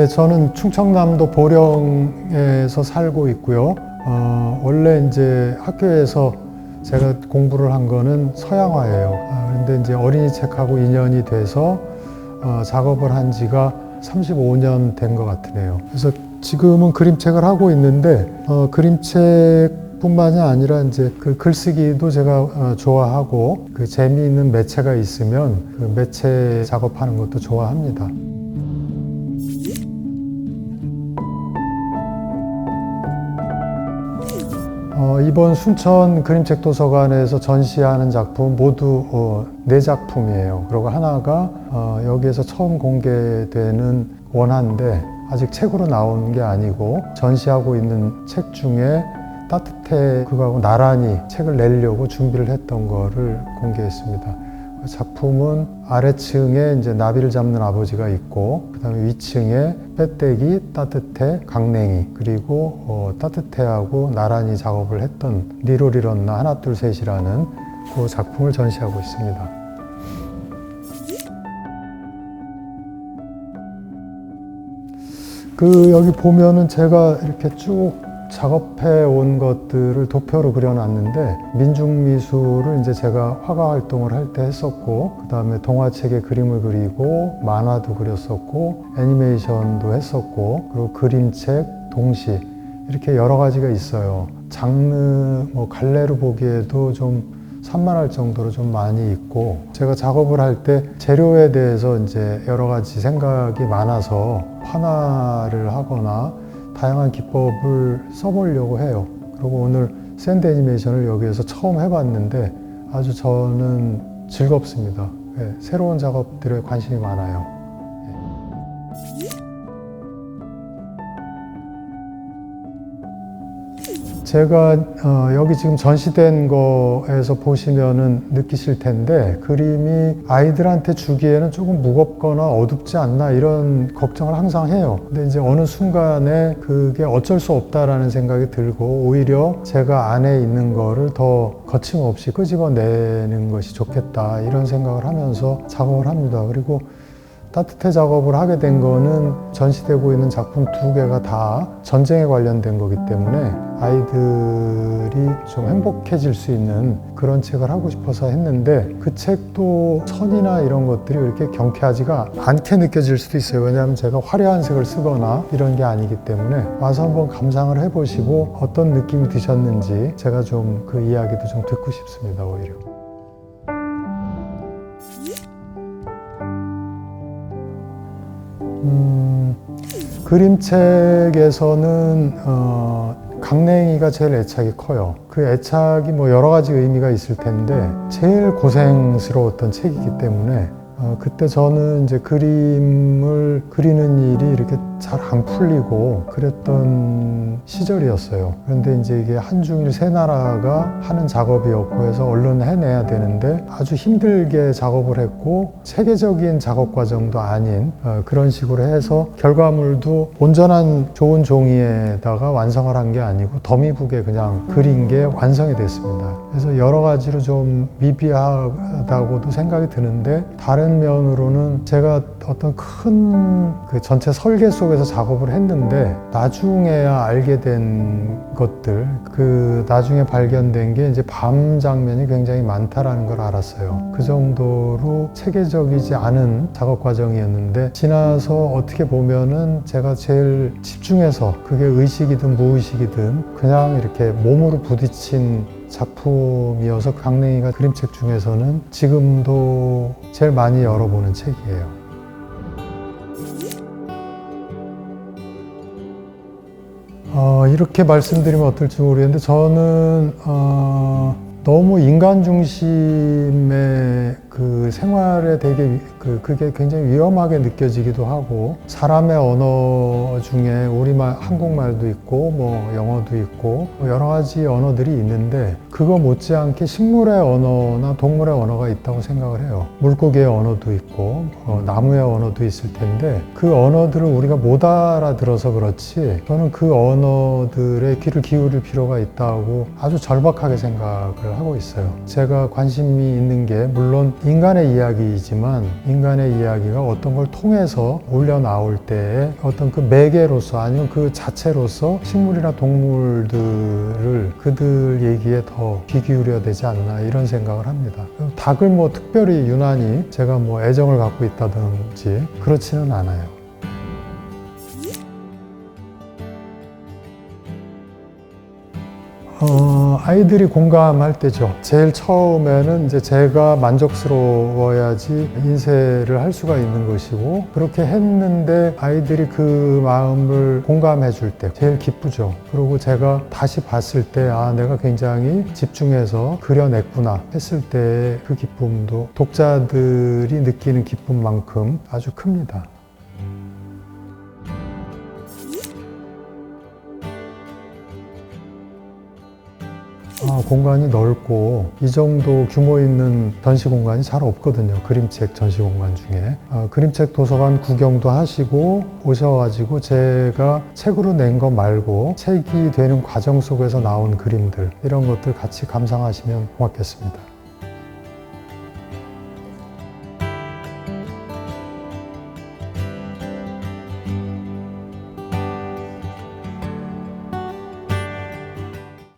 네, 저는 충청남도 보령에서 살고 있고요. 원래 이제 학교에서 제가 공부를 한 거는 서양화예요. 그런데 이제 어린이 책하고 인연이 돼서 작업을 한 지가 35년 된 것 같으네요. 그래서 지금은 그림책을 하고 있는데 그림책뿐만이 아니라 이제 그 글쓰기도 제가 좋아하고 그 재미있는 매체가 있으면 그 매체 작업하는 것도 좋아합니다. 이번 순천 그림책 도서관에서 전시하는 작품 모두 4작품이에요. 그리고 하나가 여기에서 처음 공개되는 원화인데 아직 책으로 나온 게 아니고 전시하고 있는 책 중에 따뜻해 그거하고 나란히 책을 내려고 준비를 했던 거를 공개했습니다. 작품은 아래층에 이제 나비를 잡는 아버지가 있고 그다음에 위층에 빼떼기, 따뜻해, 강냉이 그리고 따뜻해하고 나란히 작업을 했던 리로리런나 하나 둘 셋이라는 그 작품을 전시하고 있습니다. 여기 보면은 제가 이렇게 쭉 작업해 온 것들을 도표로 그려놨는데 민중미술을 이제 제가 화가 활동을 할 때 했었고 그 다음에 동화책에 그림을 그리고 만화도 그렸었고 애니메이션도 했었고 그리고 그림책, 동시 이렇게 여러 가지가 있어요. 장르 갈래로 보기에도 좀 산만할 정도로 좀 많이 있고 제가 작업을 할 때 재료에 대해서 이제 여러 가지 생각이 많아서 판화를 하거나 다양한 기법을 써보려고 해요. 그리고 오늘 샌드 애니메이션을 여기에서 처음 해봤는데 아주 저는 즐겁습니다. 네, 새로운 작업들에 관심이 많아요. 제가 여기 지금 전시된 거에서 보시면은 느끼실 텐데 그림이 아이들한테 주기에는 조금 무겁거나 어둡지 않나 이런 걱정을 항상 해요. 근데 이제 어느 순간에 그게 어쩔 수 없다라는 생각이 들고 오히려 제가 안에 있는 거를 더 거침없이 끄집어내는 것이 좋겠다 이런 생각을 하면서 작업을 합니다. 그리고 따뜻해 작업을 하게 된 거는 전시되고 있는 작품 2개가 다 전쟁에 관련된 거기 때문에 아이들이 좀 행복해질 수 있는 그런 책을 하고 싶어서 했는데 그 책도 천이나 이런 것들이 이렇게 경쾌하지가 않게 느껴질 수도 있어요. 왜냐하면 제가 화려한 색을 쓰거나 이런 게 아니기 때문에 와서 한번 감상을 해보시고 어떤 느낌이 드셨는지 제가 좀 그 이야기도 좀 듣고 싶습니다. 오히려. 그림책에서는 강냉이가 제일 애착이 커요. 그 애착이 여러 가지 의미가 있을 텐데 제일 고생스러웠던 책이기 때문에 그때 저는 이제 그림을 그리는 일이 이렇게 잘 안 풀리고 그랬던 시절이었어요. 그런데 이제 이게 한중일 세 나라가 하는 작업이었고 해서 얼른 해내야 되는데 아주 힘들게 작업을 했고 체계적인 작업 과정도 아닌 그런 식으로 해서 결과물도 온전한 좋은 종이에다가 완성을 한 게 아니고 더미북에 그냥 그린 게 완성이 됐습니다. 그래서 여러 가지로 좀 미비하다고도 생각이 드는데 다른 면으로는 제가 어떤 큰 그 전체 설계 속에서 작업을 했는데 나중에야 알게 된 것들 그 나중에 발견된 게 이제 밤 장면이 굉장히 많다라는 걸 알았어요. 그 정도로 체계적이지 않은 작업 과정이었는데 지나서 어떻게 보면은 제가 제일 집중해서 그게 의식이든 무의식이든 그냥 이렇게 몸으로 부딪힌 작품이어서 강냉이가 그림책 중에서는 지금도 제일 많이 열어보는 책이에요. 이렇게 말씀드리면 어떨지 모르겠는데 저는 너무 인간 중심의 그 생활에 되게 그게 굉장히 위험하게 느껴지기도 하고 사람의 언어 중에 우리말 한국말도 있고 영어도 있고 여러 가지 언어들이 있는데 그거 못지않게 식물의 언어나 동물의 언어가 있다고 생각을 해요. 물고기의 언어도 있고 나무의 언어도 있을 텐데 그 언어들을 우리가 못 알아들어서 그렇지 저는 그 언어들에 귀를 기울일 필요가 있다고 아주 절박하게 생각을 하고 있어요. 제가 관심이 있는 게 물론 인간의 이야기이지만 인간의 이야기가 어떤 걸 통해서 올려 나올 때에 어떤 그 매개로서 아니면 그 자체로서 식물이나 동물들을 그들 얘기에 더 귀 기울여야 되지 않나 이런 생각을 합니다. 닭을 뭐 특별히 유난히 제가 뭐 애정을 갖고 있다든지 그렇지는 않아요. 아이들이 공감할 때죠. 제일 처음에는 이제 제가 만족스러워야지 인쇄를 할 수가 있는 것이고, 그렇게 했는데 아이들이 그 마음을 공감해 줄 때 제일 기쁘죠. 그리고 제가 다시 봤을 때, 아, 내가 굉장히 집중해서 그려냈구나 했을 때 그 기쁨도 독자들이 느끼는 기쁨만큼 아주 큽니다. 공간이 넓고 이 정도 규모 있는 전시 공간이 잘 없거든요. 그림책 전시 공간 중에. 그림책 도서관 구경도 하시고 오셔가지고 제가 책으로 낸 거 말고 책이 되는 과정 속에서 나온 그림들, 이런 것들 같이 감상하시면 고맙겠습니다.